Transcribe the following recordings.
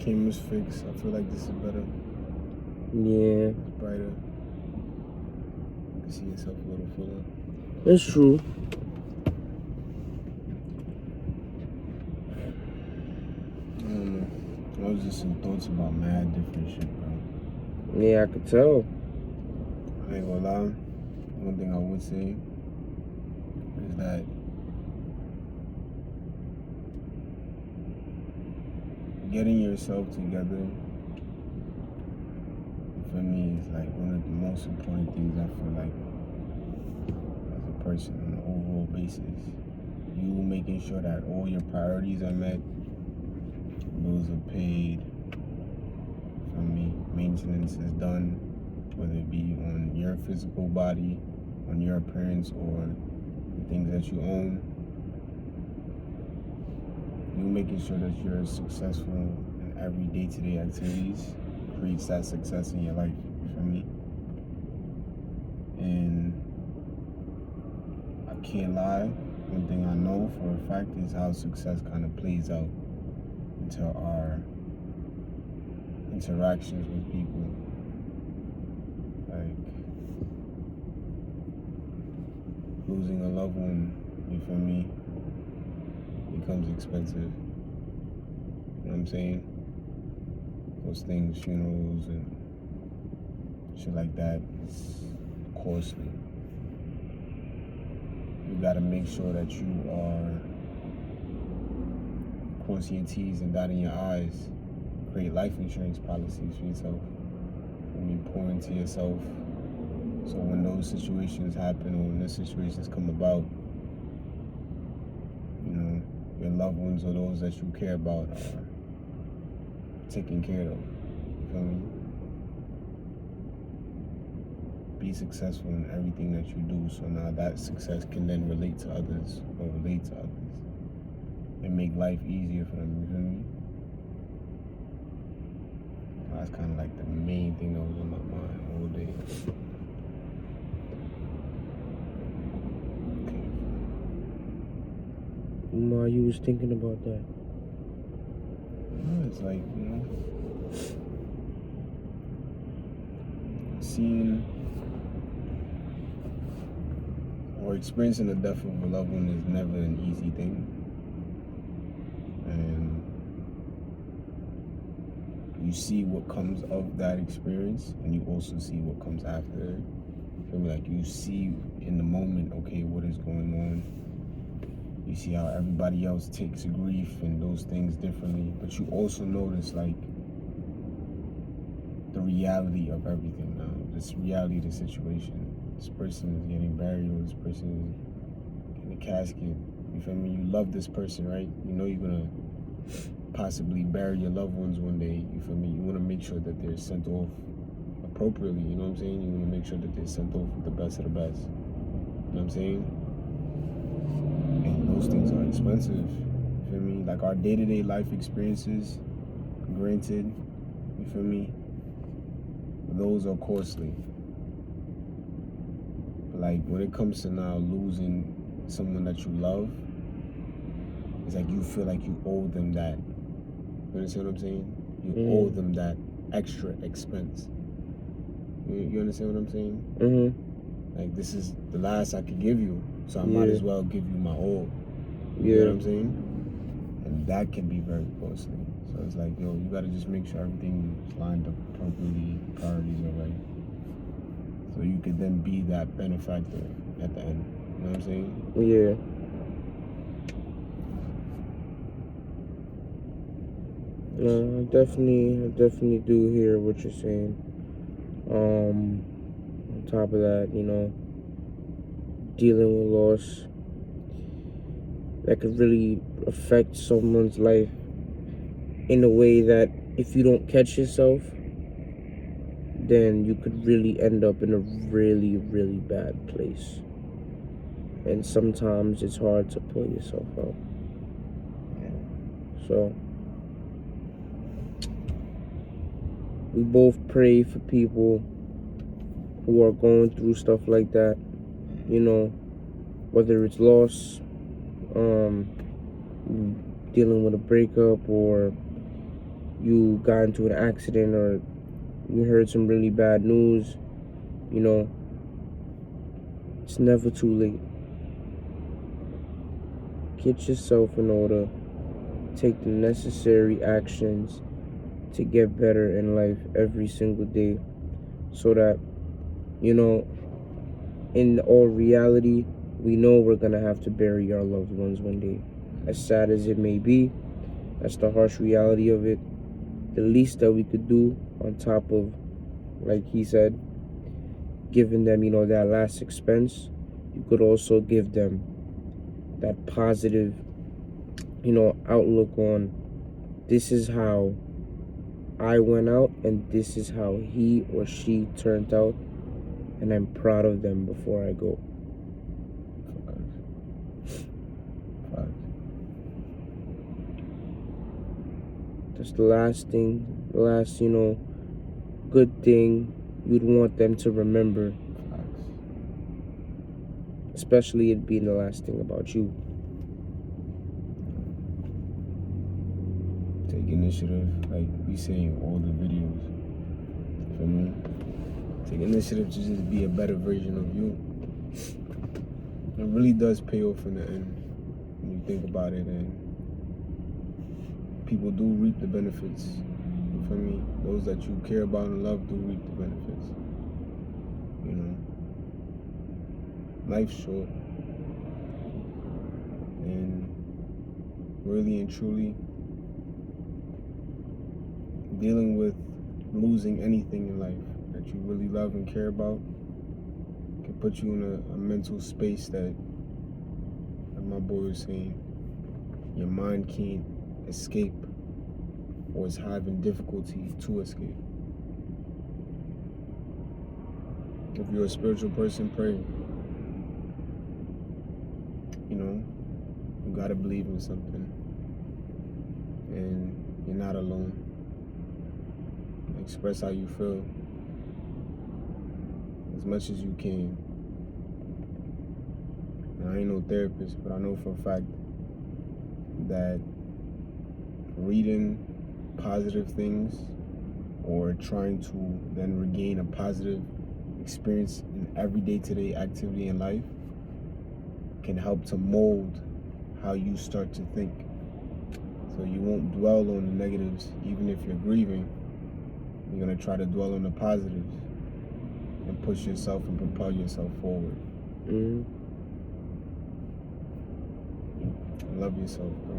camera's fixed. I feel like this is better. Yeah. It's brighter. You can see yourself a little fuller. That's true. I don't know. I was just in thoughts about mad different shit, bro. Yeah, I could tell. I ain't gonna lie. One thing I would say is that getting yourself together for me is like one of the most important things I feel like as a person on an overall basis. You making sure that all your priorities are met, bills are paid, for me, maintenance is done, whether it be on your physical body, on your appearance, or the things that you own. You making sure that you're successful in every day-to-day activities creates that success in your life, you feel me? And I can't lie, one thing I know for a fact is how success kind of plays out into our interactions with people. Like losing a loved one, you feel me, becomes expensive. You know what I'm saying? Those things, funerals and shit like that, it's costly. You gotta make sure that you are crossing your T's and dotting your I's. Create life insurance policies for yourself. Pour into yourself. So when those situations happen or when those situations come about, you know, your loved ones or those that you care about are taken care of. You feel me? Be successful in everything that you do, so now that success can then relate to others or relate to others and make life easier for them. You feel me? That's kind of like the main thing that was on my mind all day. Why you was thinking about that? It's like, you know, seeing or experiencing the death of a loved one is never an easy thing. And you see what comes of that experience, and you also see what comes after it. Feel me? Like you see in the moment, okay, what is going on. You see how everybody else takes grief and those things differently, but you also notice like the reality of everything now. This reality of the situation. This person is getting buried, or this person is in a casket. You feel me? You love this person, right? You know you're gonna possibly bury your loved ones one day. You feel me? You want to make sure that they're sent off appropriately. You know what I'm saying? You want to make sure that they're sent off with the best of the best. You know what I'm saying? And those things are expensive. You feel me? Like our day-to-day life experiences, granted, you feel me? Those are costly. But like when it comes to now losing someone that you love, it's like you feel like you owe them that. You understand what I'm saying? You owe them that extra expense. You understand what I'm saying? Mm-hmm. Like this is the last I could give you, so I might as well give you my all. You know what I'm saying? And that can be very costly. So it's like, yo, you gotta just make sure everything is lined up appropriately, priorities are right. So you could then be that benefactor at the end. You know what I'm saying? Yeah. I definitely do hear what you're saying. On top of that, you know, dealing with loss that could really affect someone's life in a way that if you don't catch yourself, then you could really end up in a really, really bad place. And sometimes it's hard to pull yourself out. So we both pray for people who are going through stuff like that, you know, whether it's loss, dealing with a breakup, or you got into an accident or you heard some really bad news, you know, it's never too late. Get yourself in order. Take the necessary actions to get better in life every single day, so that, you know, in all reality, we know we're gonna have to bury our loved ones one day. As sad as it may be, that's the harsh reality of it. The least that we could do, on top of, like he said, giving them, that last expense, you could also give them that positive, outlook on, this is how I went out and this is how he or she turned out, and I'm proud of them before I go. Facts. That's the last thing, good thing you'd want them to remember. Facts. Especially it being the last thing about you. Take initiative, like we say in all the videos. For me, take initiative to just be a better version of you. It really does pay off in the end when you think about it, and people do reap the benefits. You feel me? Those that you care about and love do reap the benefits. You know, life's short, and really and truly, dealing with losing anything in life that you really love and care about can put you in a mental space that, like my boy was saying, your mind can't escape or is having difficulty to escape. If you're a spiritual person, pray. You gotta believe in something, and you're not alone. Express how you feel as much as you can. And I ain't no therapist, but I know for a fact that reading positive things or trying to then regain a positive experience in every day-to-day activity in life can help to mold how you start to think. So you won't dwell on the negatives. Even if you're grieving, you're going to try to dwell on the positives and push yourself and propel yourself forward. Mm-hmm. Love yourself, bro.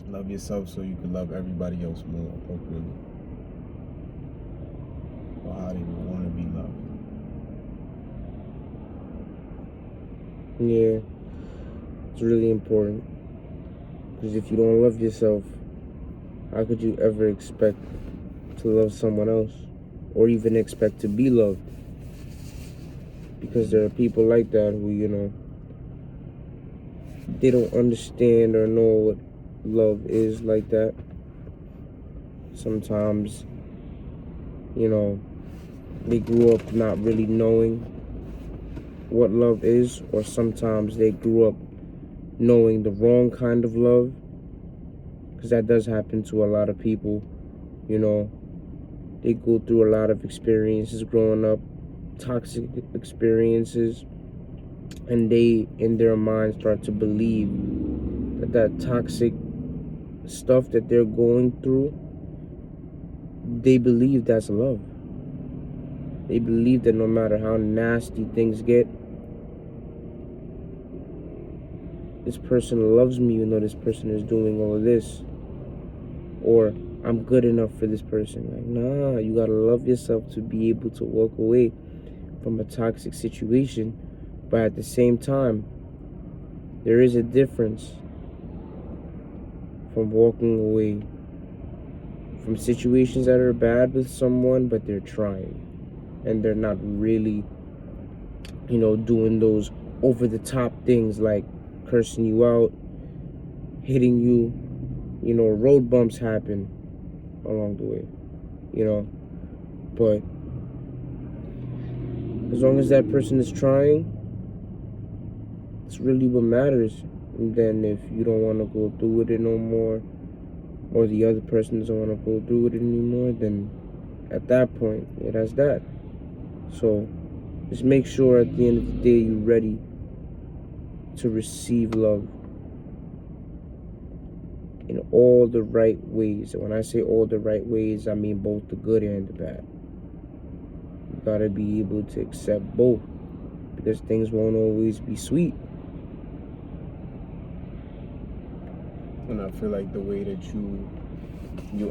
Love yourself so you can love everybody else more appropriately, or how they would want to be loved. Yeah, it's really important, because if you don't love yourself, how could you ever expect to love someone else, or even expect to be loved? Because there are people like that who, they don't understand or know what love is like that. Sometimes, they grew up not really knowing what love is, or sometimes they grew up knowing the wrong kind of love, because that does happen to a lot of people. They go through a lot of experiences growing up, toxic experiences, and they in their mind start to believe that toxic stuff that they're going through, they believe that's love. They believe that no matter how nasty things get, this person loves me even though this person is doing all of this, or I'm good enough for this person. Like, nah, you gotta love yourself to be able to walk away from a toxic situation. But at the same time, there is a difference from walking away from situations that are bad with someone, but they're trying and they're not really, doing those over the top things like cursing you out, hitting you. Road bumps happen along the way, but as long as that person is trying, it's really what matters. And then if you don't want to go through with it no more, or the other person doesn't want to go through with it anymore, then at that point, yeah, that's that. So just make sure at the end of the day you're ready to receive love in all the right ways. And when I say all the right ways, I mean both the good and the bad. You gotta be able to accept both, because things won't always be sweet. And I feel like the way that you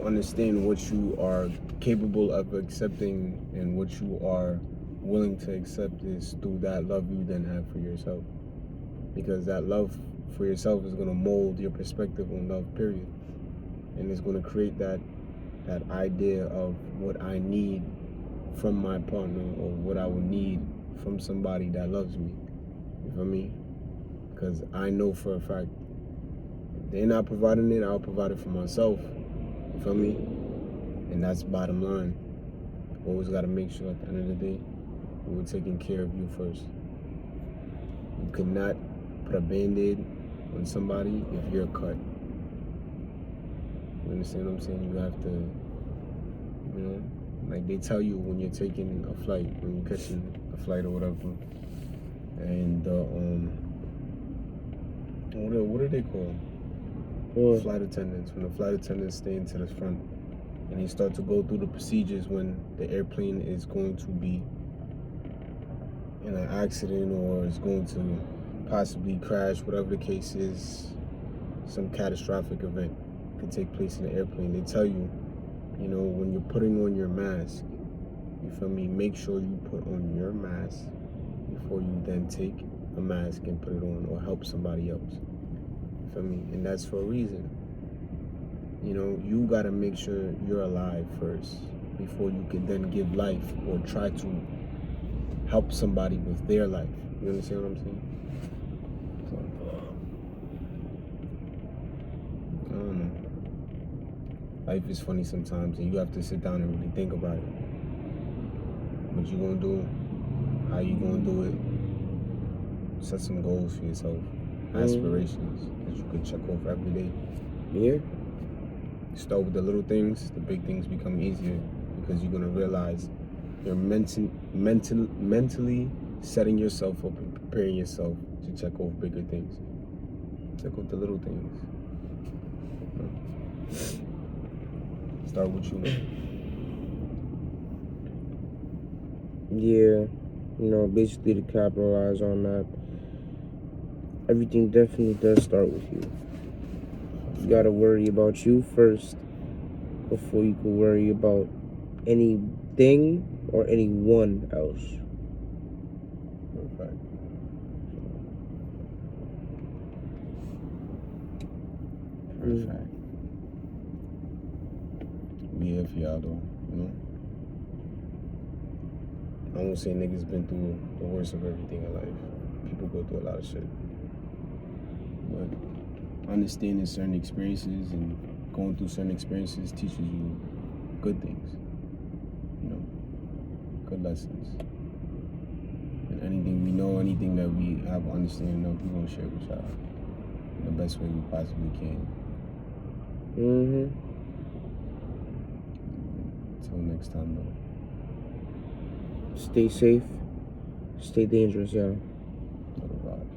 understand what you are capable of accepting and what you are willing to accept is through that love you then have for yourself. Because that love for yourself is going to mold your perspective on love, period. And it's going to create that idea of what I need from my partner, or what I would need from somebody that loves me. You feel me? Because I know for a fact, if they're not providing it, I'll provide it for myself. You feel me? And that's bottom line. Always got to make sure at the end of the day, we're taking care of you first. You could not put a band-aid on somebody if you're cut. You understand what I'm saying? You have to, you know, like they tell you when you're taking a flight, when you're catching a flight or whatever, and what are they called? Or Flight attendants. When the flight attendants stay into the front and they start to go through the procedures when the airplane is going to be in an accident or is going to possibly crash, whatever the case is, some catastrophic event could take place in the airplane. They tell you, you know, when you're putting on your mask, you feel me, make sure you put on your mask before you then take a mask and put it on or help somebody else. You feel me? And that's for a reason. You know, you gotta make sure you're alive first before you can then give life or try to help somebody with their life. You understand what I'm saying? So, I don't know. Life is funny sometimes, and you have to sit down and really think about it. What you gonna do? How you gonna do it? Set some goals for yourself, aspirations that you can check off every day. yeah, Start with the little things. The big things become easier because you're gonna realize you're mentally setting yourself up and preparing yourself to check off bigger things. Check off the little things. Start with you. yeah. You know, basically to capitalize on that, everything definitely does start with you. You gotta worry about you first before you can worry about anything or anyone else. Perfect. Perfect. We here for y'all though, you know. I won't say niggas been through the worst of everything in life. People go through a lot of shit. But understanding certain experiences and going through certain experiences teaches you good things. You know, good lessons. And anything we know, anything that we have understanding of, we're gonna share with y'all in the best way we possibly can. Until next time though. Stay safe. Stay dangerous, y'all. Little vibes.